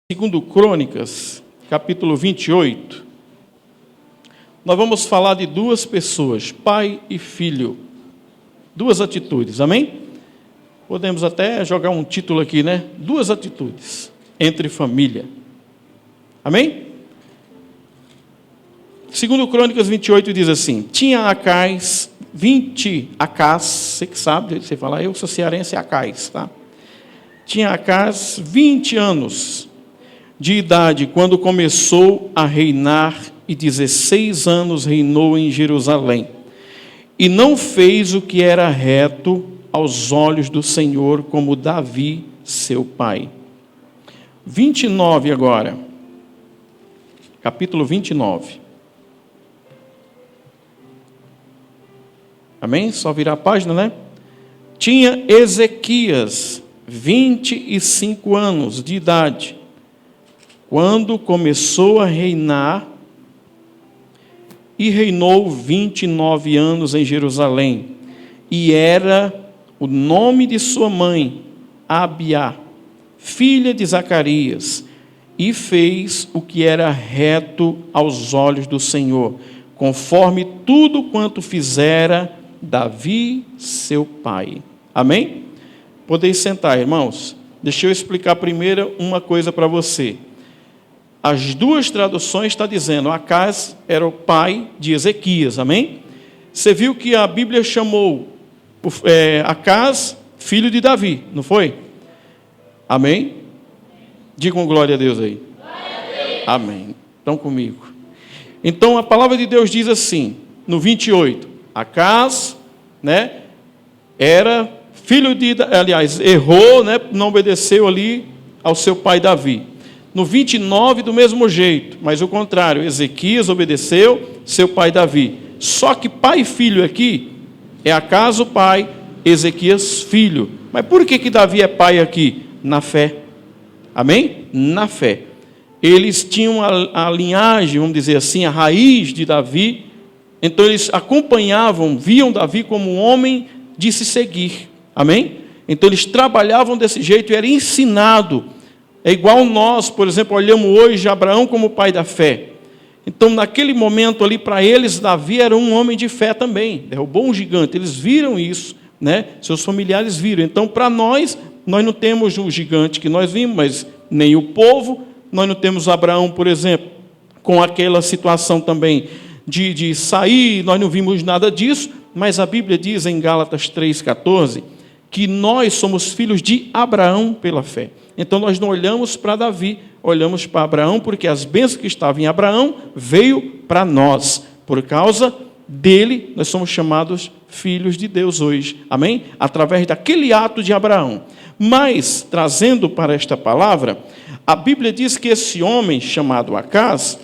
Segundo Crônicas, capítulo 28, nós vamos falar de duas pessoas, pai e filho, duas atitudes, amém? Podemos até jogar um título aqui, né? Duas atitudes entre família, amém? Segundo Crônicas 28 diz assim: tinha Acais, você que sabe, você fala, eu sou cearense, Acais, tá? Tinha Acais 20 anos de idade quando começou a reinar, e 16 anos reinou em Jerusalém. E não fez o que era reto aos olhos do Senhor, como Davi, seu pai. 29 agora. Capítulo 29. Amém? Só virar a página, né? Tinha Ezequias 25 anos de idade quando começou a reinar, e reinou 29 anos em Jerusalém. E era o nome de sua mãe, Abiá, filha de Zacarias, e fez o que era reto aos olhos do Senhor, conforme tudo quanto fizera Davi, seu pai. Amém? Podeis sentar, irmãos. Deixa eu explicar primeiro uma coisa para você. As duas traduções estão dizendo, Acais era o pai de Ezequias, amém? Você viu que a Bíblia chamou Acais, filho de Davi, não foi? Amém? Digam glória a Deus aí. Amém. Estão comigo. Então a palavra de Deus diz assim, no 28, Acais, né, era filho de, aliás, errou, né, não obedeceu ali ao seu pai Davi. No 29, do mesmo jeito, mas o contrário, Ezequias obedeceu seu pai Davi. Só que pai e filho aqui, é Acais o pai, Ezequias filho. Mas por que Davi é pai aqui? Na fé. Amém? Na fé. Eles tinham a linhagem, vamos dizer assim, a raiz de Davi. Então eles acompanhavam, viam Davi como um homem de se seguir. Amém? Então eles trabalhavam desse jeito e era ensinado. É igual nós, por exemplo, olhamos hoje Abraão como pai da fé. Então, naquele momento ali, para eles, Davi era um homem de fé também. Derrubou um gigante. Eles viram isso, né? Seus familiares viram. Então, para nós não temos o gigante que nós vimos, mas nem o povo. Nós não temos Abraão, por exemplo, com aquela situação também de sair. Nós não vimos nada disso. Mas a Bíblia diz em Gálatas 3,14, que nós somos filhos de Abraão pela fé. Então nós não olhamos para Davi, olhamos para Abraão, porque as bênçãos que estavam em Abraão veio para nós. Por causa dele, nós somos chamados filhos de Deus hoje. Amém? Através daquele ato de Abraão. Mas, trazendo para esta palavra, a Bíblia diz que esse homem chamado Acais,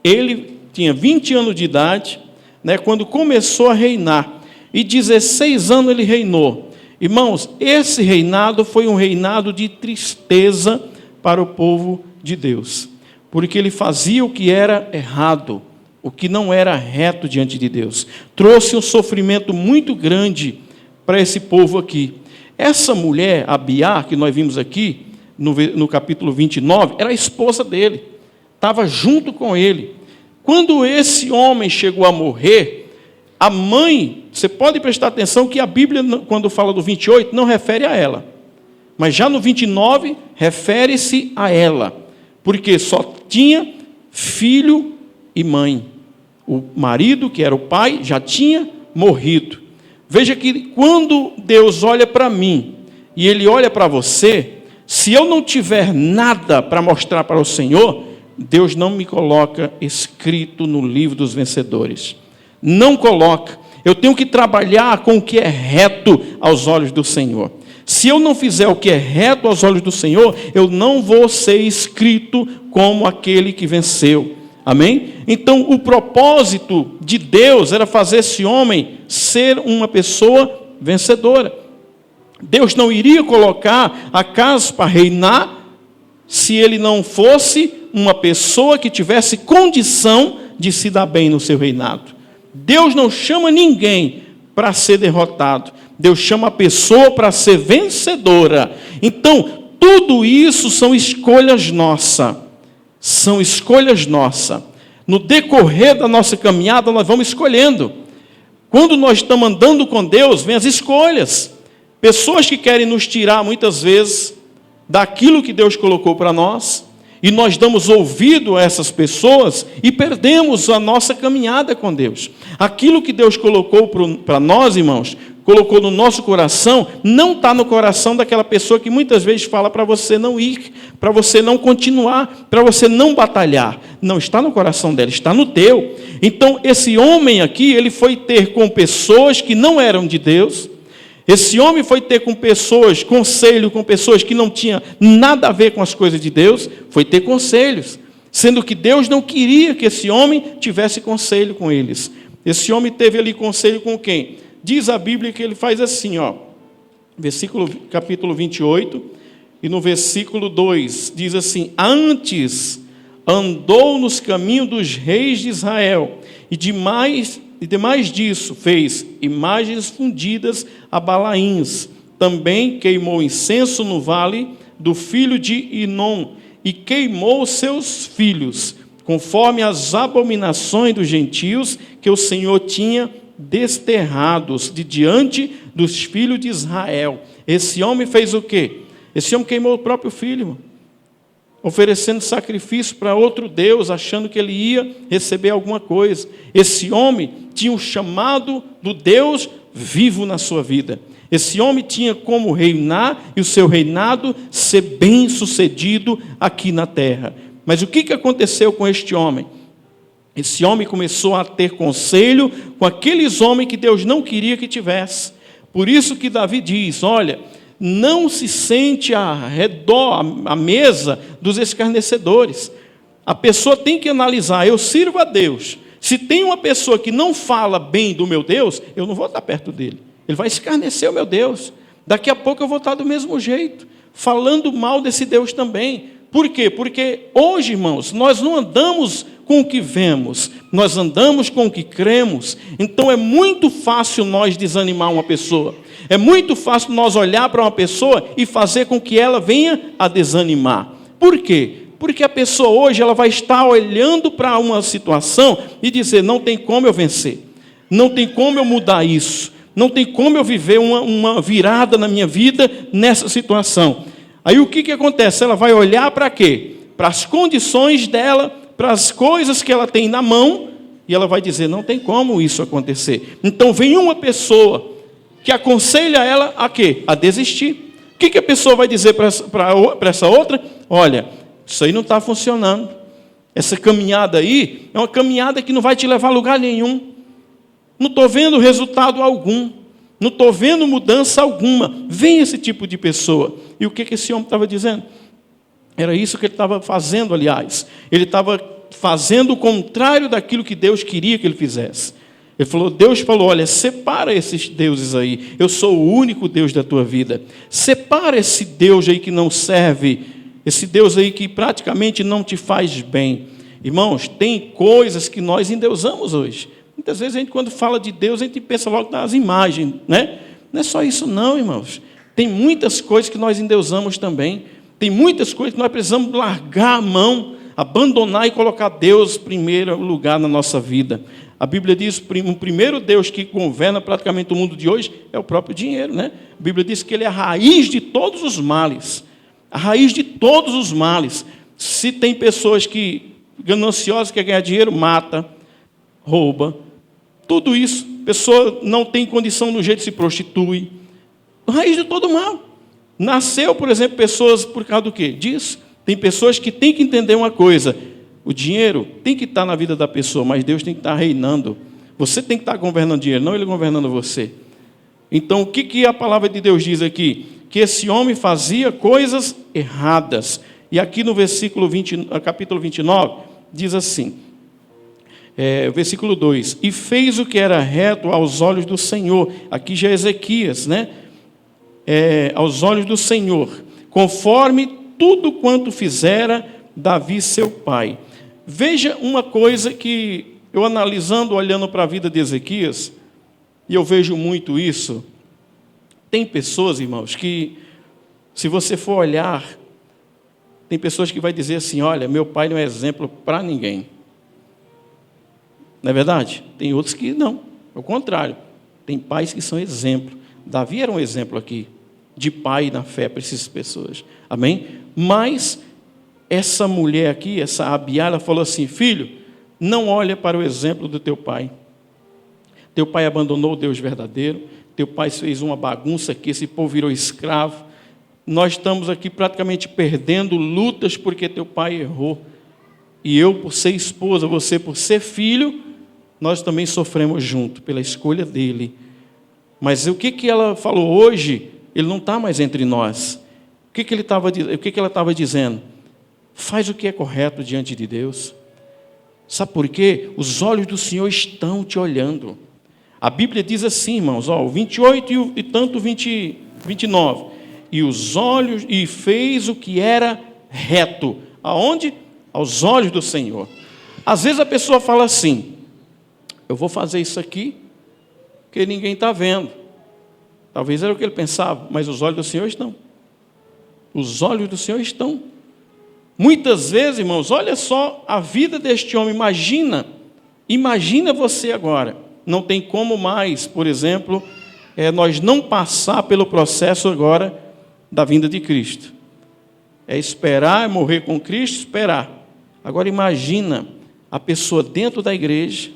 ele tinha 20 anos de idade, né, quando começou a reinar, e 16 anos ele reinou. Irmãos, esse reinado foi um reinado de tristeza para o povo de Deus, porque ele fazia o que era errado, o que não era reto diante de Deus. Trouxe um sofrimento muito grande para esse povo aqui. Essa mulher, Abiá, que nós vimos aqui, no capítulo 29, era a esposa dele, estava junto com ele. Quando esse homem chegou a morrer, a mãe, você pode prestar atenção que a Bíblia, quando fala do 28, não refere a ela. Mas já no 29, refere-se a ela. Porque só tinha filho e mãe. O marido, que era o pai, já tinha morrido. Veja que quando Deus olha para mim, e Ele olha para você, se eu não tiver nada para mostrar para o Senhor, Deus não me coloca escrito no livro dos vencedores. Não coloca. Eu tenho que trabalhar com o que é reto aos olhos do Senhor. Se eu não fizer o que é reto aos olhos do Senhor, eu não vou ser escrito como aquele que venceu. Amém? Então, o propósito de Deus era fazer esse homem ser uma pessoa vencedora. Deus não iria colocar Acais para reinar se ele não fosse uma pessoa que tivesse condição de se dar bem no seu reinado. Deus não chama ninguém para ser derrotado. Deus chama a pessoa para ser vencedora. Então, tudo isso são escolhas nossas. São escolhas nossas. No decorrer da nossa caminhada, nós vamos escolhendo. Quando nós estamos andando com Deus, vem as escolhas. Pessoas que querem nos tirar, muitas vezes, daquilo que Deus colocou para nós, e nós damos ouvido a essas pessoas e perdemos a nossa caminhada com Deus. Aquilo que Deus colocou para nós, irmãos, colocou no nosso coração, não está no coração daquela pessoa que muitas vezes fala para você não ir, para você não continuar, para você não batalhar. Não está no coração dela, está no teu. Então, esse homem aqui, ele foi ter com pessoas que não eram de Deus. Esse homem foi ter com pessoas, conselho com pessoas que não tinham nada a ver com as coisas de Deus, foi ter conselhos, sendo que Deus não queria que esse homem tivesse conselho com eles. Esse homem teve ali conselho com quem? Diz a Bíblia que ele faz assim, capítulo 28, e no versículo 2, diz assim: antes andou nos caminhos dos reis de Israel, e demais disso fez imagens fundidas a Balaíns. Também queimou incenso no vale do filho de Inom, e queimou seus filhos, conforme as abominações dos gentios que o Senhor tinha desterrados de diante dos filhos de Israel. Esse homem fez o quê? Esse homem queimou o próprio filho, irmão, oferecendo sacrifício para outro Deus, achando que ele ia receber alguma coisa. Esse homem tinha um chamado do Deus vivo na sua vida. Esse homem tinha como reinar e o seu reinado ser bem sucedido aqui na terra. Mas o que aconteceu com este homem? Esse homem começou a ter conselho com aqueles homens que Deus não queria que tivesse. Por isso que Davi diz, olha, não se sente ao redor, à mesa dos escarnecedores. A pessoa tem que analisar, eu sirvo a Deus. Se tem uma pessoa que não fala bem do meu Deus, eu não vou estar perto dele. Ele vai escarnecer o meu Deus. Daqui a pouco eu vou estar do mesmo jeito, falando mal desse Deus também. Por quê? Porque hoje, irmãos, nós não andamos com o que vemos, nós andamos com o que cremos. Então é muito fácil nós desanimar uma pessoa. É muito fácil nós olhar para uma pessoa e fazer com que ela venha a desanimar. Por quê? Porque a pessoa hoje ela vai estar olhando para uma situação e dizer, não tem como eu vencer, não tem como eu mudar isso, não tem como eu viver uma virada na minha vida nessa situação. Aí o que acontece? Ela vai olhar para quê? Para as condições dela, para as coisas que ela tem na mão, e ela vai dizer, não tem como isso acontecer. Então vem uma pessoa que aconselha ela a quê? A desistir. O que a pessoa vai dizer para essa outra? Olha, isso aí não está funcionando. Essa caminhada aí é uma caminhada que não vai te levar a lugar nenhum. Não estou vendo resultado algum. Não estou vendo mudança alguma. Vem esse tipo de pessoa. E o que esse homem estava dizendo? Era isso que ele estava fazendo, aliás. Ele estava fazendo o contrário daquilo que Deus queria que ele fizesse. Deus falou, olha, separa esses deuses aí. Eu sou o único Deus da tua vida. Separa esse Deus aí que não serve, esse Deus aí que praticamente não te faz bem. Irmãos, tem coisas que nós endeusamos hoje. Muitas vezes a gente, quando fala de Deus, a gente pensa logo nas imagens, né? Não é só isso não, irmãos. Tem muitas coisas que nós endeusamos também. Tem muitas coisas que nós precisamos largar a mão, abandonar e colocar Deus em primeiro lugar na nossa vida. A Bíblia diz que o primeiro Deus que governa praticamente o mundo de hoje é o próprio dinheiro, né? A Bíblia diz que ele é a raiz de todos os males. A raiz de todos os males. Se tem pessoas que, gananciosas, querem ganhar dinheiro, mata, rouba. Tudo isso, pessoa não tem condição no jeito de se prostitui. A raiz de todo mal. Nasceu, por exemplo, pessoas por causa do quê? Disso. Tem pessoas que têm que entender uma coisa. O dinheiro tem que estar na vida da pessoa, mas Deus tem que estar reinando. Você tem que estar governando o dinheiro, não ele governando você. Então, o que a palavra de Deus diz aqui? Que esse homem fazia coisas erradas. E aqui no capítulo 29, diz assim, versículo 2, e fez o que era reto aos olhos do Senhor. Aqui já é Ezequias, né? Aos olhos do Senhor, conforme tudo quanto fizera Davi seu pai. Veja uma coisa que eu analisando, olhando para a vida de Ezequias, e eu vejo muito isso. Tem pessoas, irmãos, que Se você for olhar, tem pessoas que vão dizer assim, olha, meu pai não é exemplo para ninguém. Não é verdade? Tem outros que não, é o contrário. Tem pais que são exemplo. Davi era um exemplo aqui, de pai na fé para essas pessoas. Amém? Mas essa mulher aqui, essa Abiá, ela falou assim, filho, não olha para o exemplo do teu pai. Teu pai abandonou o Deus verdadeiro, teu pai fez uma bagunça aqui, esse povo virou escravo. Nós estamos aqui praticamente perdendo lutas porque teu pai errou. E eu, por ser esposa, você por ser filho, nós também sofremos junto pela escolha dele. Mas o que ela falou hoje, ele não está mais entre nós. O que ela estava dizendo? Faz o que é correto diante de Deus. Sabe por quê? Os olhos do Senhor estão te olhando. A Bíblia diz assim, irmãos, ó, 28 e tanto 29. E fez o que era reto. Aonde? Aos olhos do Senhor. Às vezes a pessoa fala assim, eu vou fazer isso aqui, porque ninguém está vendo. Talvez era o que ele pensava, mas os olhos do Senhor estão. Os olhos do Senhor estão. Muitas vezes, irmãos, olha só a vida deste homem, imagina você agora. Não tem como mais, por exemplo, nós não passar pelo processo agora da vinda de Cristo. É esperar, é morrer com Cristo, esperar. Agora imagina a pessoa dentro da igreja,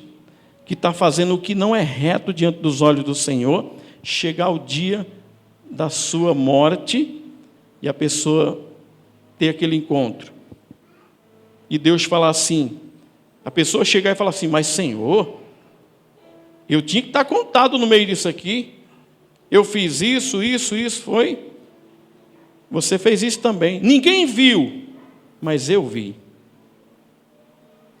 que está fazendo o que não é reto diante dos olhos do Senhor, chegar o dia da sua morte e a pessoa ter aquele encontro. E Deus falar assim, a pessoa chegar e falar assim, mas Senhor, eu tinha que estar contado no meio disso aqui, eu fiz isso, foi, você fez isso também, ninguém viu, mas eu vi.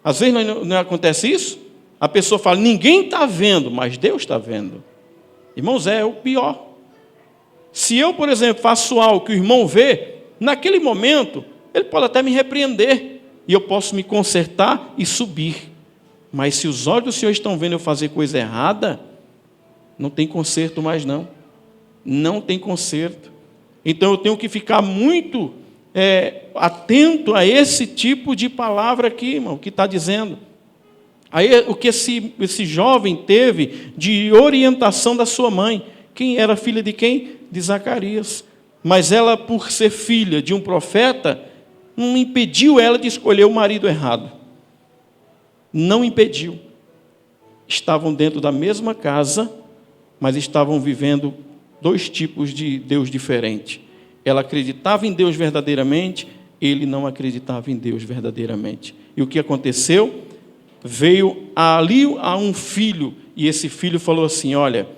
Às vezes não acontece isso? A pessoa fala, ninguém está vendo, mas Deus está vendo. Irmãos, é o pior. Se eu, por exemplo, faço algo que o irmão vê, naquele momento, ele pode até me repreender, e eu posso me consertar e subir. Mas se os olhos do Senhor estão vendo eu fazer coisa errada, não tem conserto mais não. Não tem conserto. Então eu tenho que ficar muito atento a esse tipo de palavra aqui, irmão, que está dizendo. Aí o que esse jovem teve de orientação da sua mãe. Quem era filha de quem? De Zacarias. Mas ela, por ser filha de um profeta, não impediu ela de escolher o marido errado. Não impediu. Estavam dentro da mesma casa, mas estavam vivendo dois tipos de Deus diferentes. Ela acreditava em Deus verdadeiramente, ele não acreditava em Deus verdadeiramente. E o que aconteceu? Veio ali a um filho, e esse filho falou assim, olha,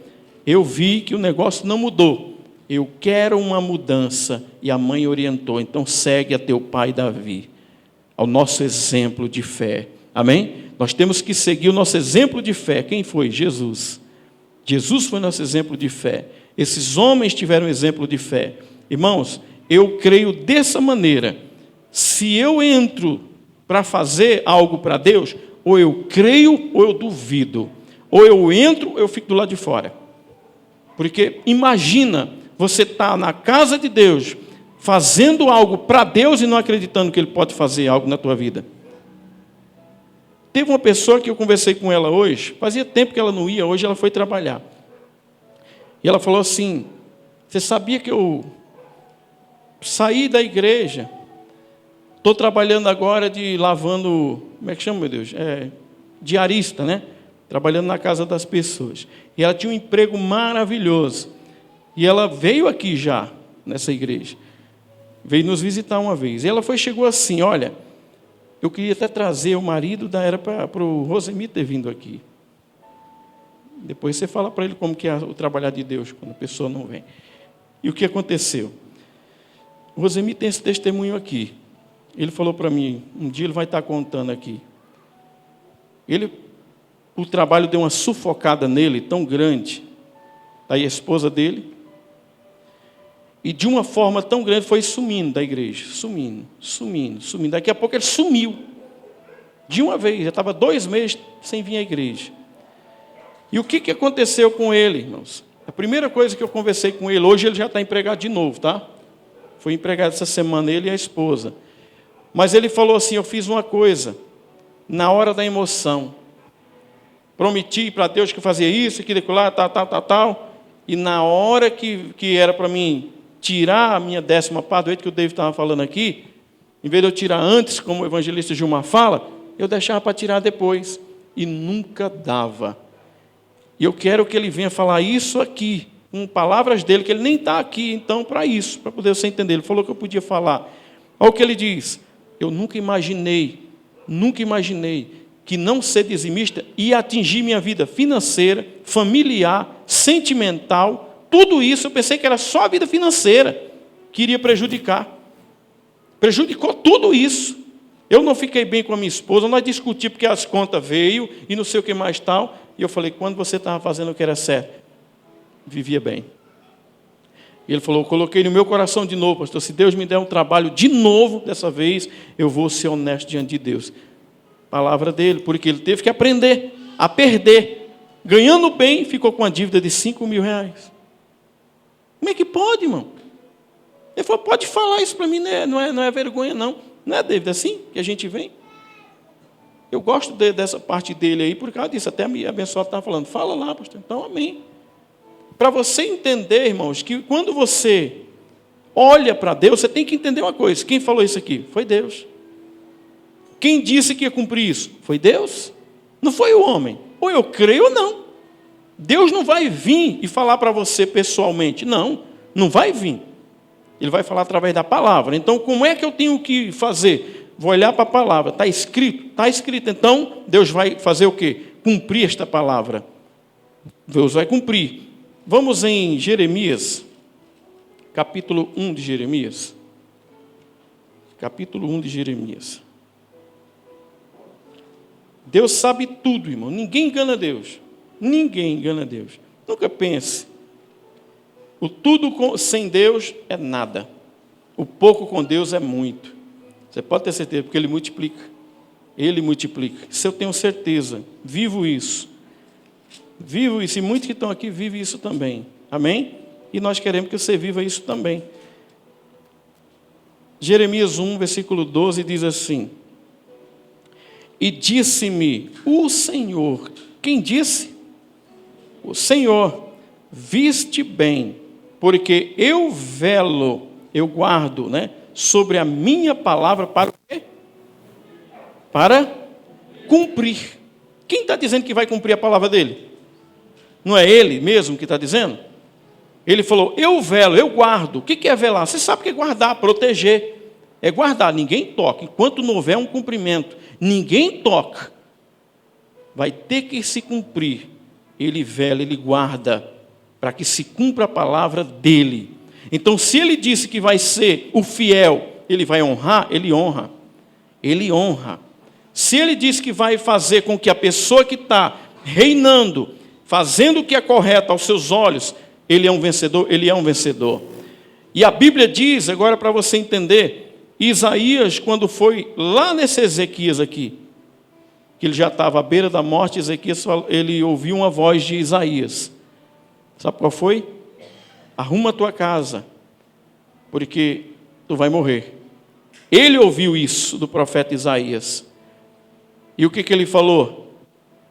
eu vi que o negócio não mudou, eu quero uma mudança. E a mãe orientou, então segue a teu pai Davi, ao nosso exemplo de fé. Amém? Nós temos que seguir o nosso exemplo de fé. Quem foi? Jesus. Jesus foi nosso exemplo de fé. Esses homens tiveram exemplo de fé. Irmãos, eu creio dessa maneira. Se eu entro para fazer algo para Deus, ou eu creio ou eu duvido. Ou eu entro ou eu fico do lado de fora. Porque imagina, você está na casa de Deus, fazendo algo para Deus e não acreditando que Ele pode fazer algo na tua vida. Teve uma pessoa que eu conversei com ela hoje, fazia tempo que ela não ia, hoje ela foi trabalhar. E ela falou assim, você sabia que eu saí da igreja, estou trabalhando agora de lavando, como é que chama, meu Deus? Diarista, né? Trabalhando na casa das pessoas. E ela tinha um emprego maravilhoso. E ela veio aqui já, nessa igreja. Veio nos visitar uma vez. E ela chegou assim, olha, eu queria até trazer o marido, era para o Rosemir ter vindo aqui. Depois você fala para ele como que é o trabalhar de Deus, quando a pessoa não vem. E o que aconteceu? O Rosemir tem esse testemunho aqui. Ele falou para mim, um dia ele vai estar contando aqui. O trabalho deu uma sufocada nele, tão grande. Aí a esposa dele. E de uma forma tão grande foi sumindo da igreja. Sumindo. Daqui a pouco ele sumiu. De uma vez, já estava 2 meses sem vir à igreja. E o que aconteceu com ele, irmãos? A primeira coisa que eu conversei com ele, hoje ele já está empregado de novo, tá? Foi empregado essa semana, ele e a esposa. Mas ele falou assim, eu fiz uma coisa, na hora da emoção. Prometi para Deus que fazia isso, aquilo, lá, tal. E na hora que era para mim tirar a minha 10ª parte, do jeito que o David estava falando aqui, em vez de eu tirar antes, como o evangelista Gilmar fala, eu deixava para tirar depois. E nunca dava. E eu quero que ele venha falar isso aqui, com palavras dele, que ele nem está aqui, então, para isso, para poder você entender. Ele falou que eu podia falar. Olha o que ele diz. Eu nunca imaginei que não ser dizimista ia atingir minha vida financeira, familiar, sentimental, tudo isso. Eu pensei que era só a vida financeira que iria prejudicar. Prejudicou tudo isso. Eu não fiquei bem com a minha esposa, nós discutimos porque as contas veio e não sei o que mais tal. E eu falei, quando você estava fazendo o que era certo, vivia bem. E ele falou, eu coloquei no meu coração de novo, pastor, se Deus me der um trabalho de novo, dessa vez, eu vou ser honesto diante de Deus. Palavra dele, porque ele teve que aprender a perder. Ganhando bem, ficou com uma dívida de 5 mil reais. Como é que pode, irmão? Ele falou, pode falar isso para mim, não é vergonha, não. Não é, David, assim que a gente vem? Eu gosto dessa parte dele aí, por causa disso. Até a minha abençoada estava falando, fala lá, pastor. Então, amém. Para você entender, irmãos, que quando você olha para Deus, você tem que entender uma coisa. Quem falou isso aqui? Foi Deus. Quem disse que ia cumprir isso? Foi Deus. Não foi o homem. Ou eu creio ou não. Deus não vai vir e falar para você pessoalmente. Não vai vir. Ele vai falar através da palavra. Então, como é que eu tenho que fazer? Vou olhar para a palavra. Está escrito? Está escrito. Então, Deus vai fazer o quê? Cumprir esta palavra. Deus vai cumprir. Vamos em Jeremias, capítulo 1 de Jeremias. Capítulo 1 de Jeremias. Deus sabe tudo, irmão. Ninguém engana Deus. Ninguém engana Deus. Nunca pense. O tudo sem Deus é nada. O pouco com Deus é muito. Você pode ter certeza, porque Ele multiplica. Ele multiplica. Isso eu tenho certeza. Vivo isso. Vivo isso. E muitos que estão aqui vivem isso também. Amém? E nós queremos que você viva isso também. Jeremias 1, versículo 12, diz assim. E disse-me o Senhor. Quem disse? O Senhor. Viste bem, porque eu velo, eu guardo, sobre a minha palavra para o quê? Para cumprir. Quem está dizendo que vai cumprir a palavra dele? Não é ele mesmo que está dizendo? Ele falou, eu velo, eu guardo. O que é velar? Você sabe o que é guardar, proteger. É guardar, ninguém toca. Enquanto não houver um cumprimento, ninguém toca. Vai ter que se cumprir. Ele vela, ele guarda, para que se cumpra a palavra dele. Então, se ele disse que vai ser o fiel, ele vai honrar, ele honra. Ele honra. Se ele disse que vai fazer com que a pessoa que está reinando, fazendo o que é correto aos seus olhos, ele é um vencedor, ele é um vencedor. E a Bíblia diz, agora para você entender, Isaías, quando foi lá nesse Ezequias aqui, que ele já estava à beira da morte, Ezequias, ele ouviu uma voz de Isaías. Sabe qual foi? Arruma a tua casa, porque tu vai morrer. Ele ouviu isso do profeta Isaías. E o que ele falou?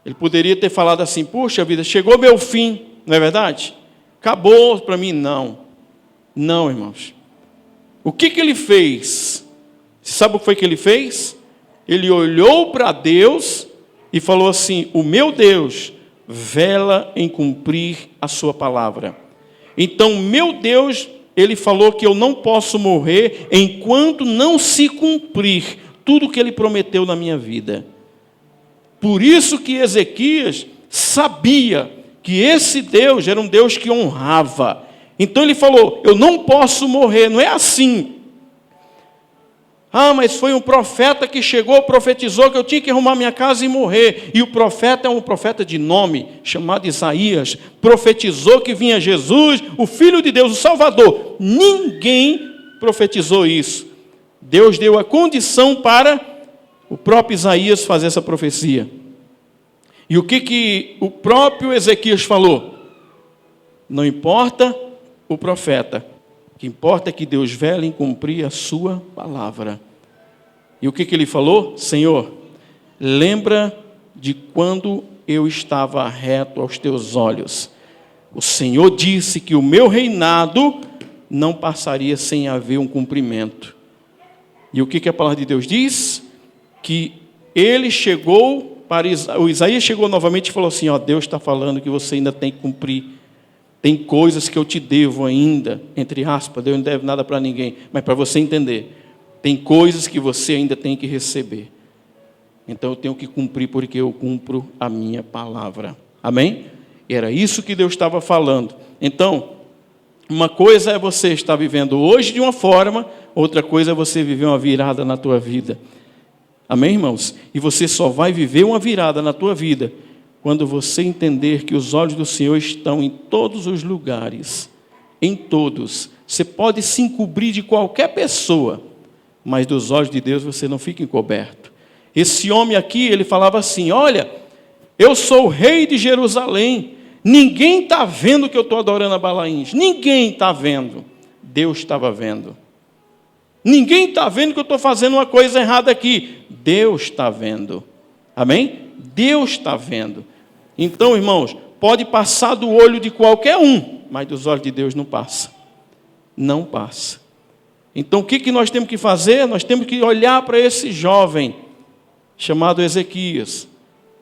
Ele poderia ter falado assim, puxa vida, chegou meu fim, não é verdade? Acabou para mim, não. Não, irmãos. O que ele fez? Sabe o que foi que ele fez? Ele olhou para Deus e falou assim, o meu Deus vela em cumprir a sua palavra. Então, meu Deus, ele falou que eu não posso morrer enquanto não se cumprir tudo o que ele prometeu na minha vida. Por isso que Ezequias sabia que esse Deus era um Deus que honrava. Então ele falou, eu não posso morrer, não é assim. Ah, mas foi um profeta que chegou, profetizou que eu tinha que arrumar minha casa e morrer. E o profeta é um profeta de nome, chamado Isaías. Profetizou que vinha Jesus, o Filho de Deus, o Salvador. Ninguém profetizou isso. Deus deu a condição para o próprio Isaías fazer essa profecia. E o que o próprio Ezequias falou? Não importa o profeta, O que importa é que Deus vela em cumprir a sua palavra. E o que ele falou? Senhor, lembra de quando eu estava reto aos teus olhos. O Senhor disse que o meu reinado não passaria sem haver um cumprimento. E o que a palavra de Deus diz? Que ele chegou para o Isaías chegou novamente e falou assim, ó, Deus está falando que você ainda tem que cumprir. Tem coisas que eu te devo ainda, entre aspas, Deus não deve nada para ninguém, mas para você entender, tem coisas que você ainda tem que receber. Então eu tenho que cumprir porque eu cumpro a minha palavra. Amém? E era isso que Deus estava falando. Então, uma coisa é você estar vivendo hoje de uma forma, outra coisa é você viver uma virada na tua vida. Amém, irmãos? E você só vai viver uma virada na tua vida quando você entender que os olhos do Senhor estão em todos os lugares, em todos. Você pode se encobrir de qualquer pessoa, mas dos olhos de Deus você não fica encoberto. Esse homem aqui, ele falava assim, olha, eu sou o rei de Jerusalém, ninguém está vendo que eu estou adorando a Balaíns, ninguém está vendo, Deus estava vendo. Ninguém está vendo que eu estou fazendo uma coisa errada aqui, Deus está vendo. Amém? Deus está vendo. Então, irmãos, pode passar do olho de qualquer um, mas dos olhos de Deus não passa. Não passa. Então, o que nós temos que fazer? Nós temos que olhar para esse jovem, chamado Ezequias.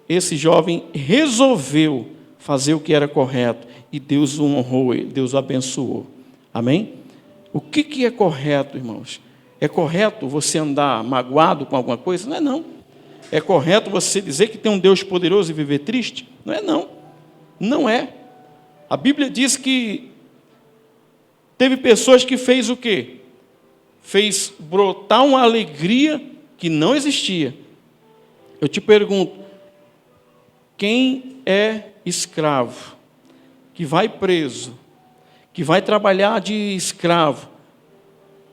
Esse jovem resolveu fazer o que era correto, e Deus o honrou, Deus o abençoou. Amém? O que é correto, irmãos? É correto você andar magoado com alguma coisa? Não é não. É correto você dizer que tem um Deus poderoso e viver triste? Não é não. Não é. A Bíblia diz que teve pessoas que fez o quê? Fez brotar uma alegria que não existia. Eu te pergunto, quem é escravo, que vai preso, que vai trabalhar de escravo,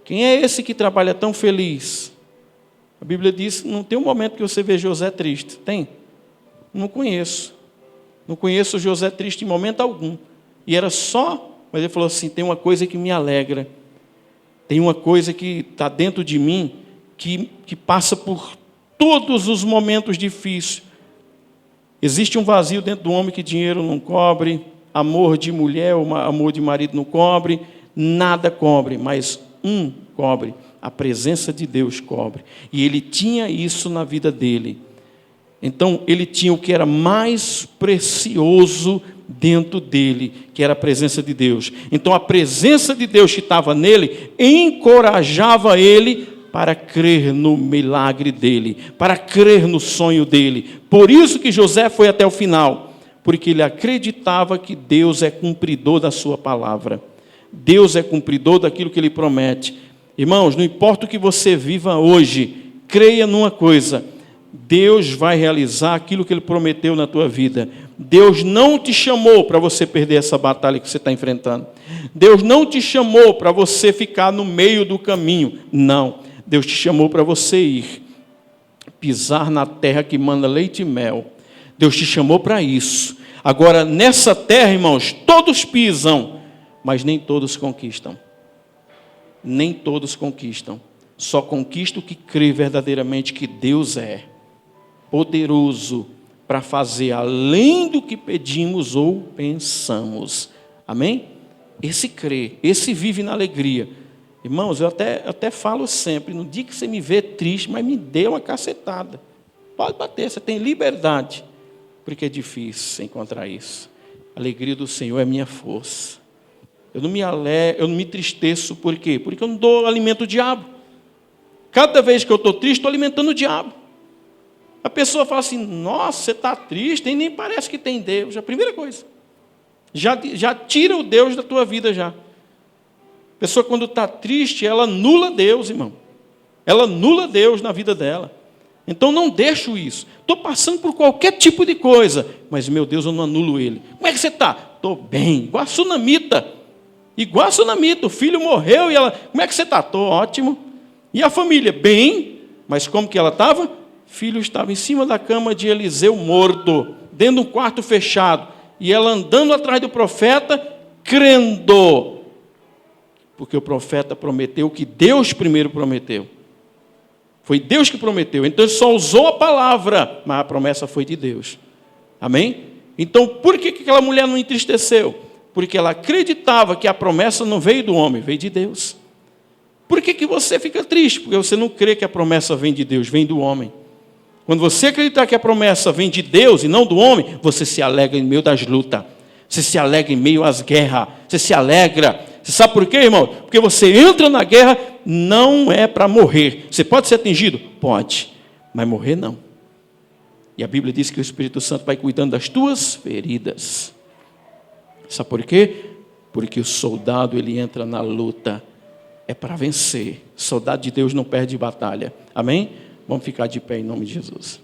quem é esse que trabalha tão feliz? A Bíblia diz, não tem um momento que você vê José triste. Tem? Não conheço. Não conheço José triste em momento algum. E era só, mas ele falou assim, tem uma coisa que me alegra. Tem uma coisa que está dentro de mim, que passa por todos os momentos difíceis. Existe um vazio dentro do homem que dinheiro não cobre, amor de mulher, amor de marido não cobre, nada cobre, mas cobre. A presença de Deus cobre. E ele tinha isso na vida dele. Então, ele tinha o que era mais precioso dentro dele, que era a presença de Deus. Então, a presença de Deus que estava nele, encorajava ele para crer no milagre dele, para crer no sonho dele. Por isso que José foi até o final, porque ele acreditava que Deus é cumpridor da sua palavra. Deus é cumpridor daquilo que ele promete. Irmãos, não importa o que você viva hoje, creia numa coisa, Deus vai realizar aquilo que Ele prometeu na tua vida. Deus não te chamou para você perder essa batalha que você está enfrentando. Deus não te chamou para você ficar no meio do caminho. Não, Deus te chamou para você ir, pisar na terra que manda leite e mel. Deus te chamou para isso. Agora, nessa terra, irmãos, todos pisam, mas nem todos conquistam. Nem todos conquistam. Só conquista o que crê verdadeiramente que Deus é poderoso para fazer além do que pedimos ou pensamos. Amém? Esse crê, esse vive na alegria. Irmãos, eu até falo sempre, no dia que você me vê triste, mas me dê uma cacetada. Pode bater, você tem liberdade. Porque é difícil encontrar isso. A alegria do Senhor é minha força. Eu não me tristeço, por quê? Porque eu não dou alimento ao diabo. Cada vez que eu estou triste, estou alimentando o diabo. A pessoa fala assim, nossa, você está triste, e nem parece que tem Deus. A primeira coisa. Já tira o Deus da tua vida já. A pessoa quando está triste, ela anula Deus, irmão. Ela anula Deus na vida dela. Então não deixo isso. Estou passando por qualquer tipo de coisa, mas meu Deus, eu não anulo Ele. Como é que você está? Estou bem, igual a Sunamita. Igual a Sunamita, o filho morreu e ela... Como é que você está? Estou ótimo. E a família? Bem, mas como que ela estava? Filho estava em cima da cama de Eliseu morto, dentro de um quarto fechado. E ela andando atrás do profeta, crendo. Porque o profeta prometeu o que Deus primeiro prometeu. Foi Deus que prometeu. Então ele só usou a palavra, mas a promessa foi de Deus. Amém? Então por que aquela mulher não entristeceu? Porque ela acreditava que a promessa não veio do homem, veio de Deus. Por que você fica triste? Porque você não crê que a promessa vem de Deus, vem do homem. Quando você acreditar que a promessa vem de Deus e não do homem, você se alegra em meio das lutas. Você se alegra em meio às guerras. Você se alegra. Você sabe por quê, irmão? Porque você entra na guerra, não é para morrer. Você pode ser atingido? Pode. Mas morrer não. E a Bíblia diz que o Espírito Santo vai cuidando das tuas feridas. Sabe por quê? Porque o soldado, ele entra na luta. É para vencer. Soldado de Deus não perde batalha. Amém? Vamos ficar de pé em nome de Jesus.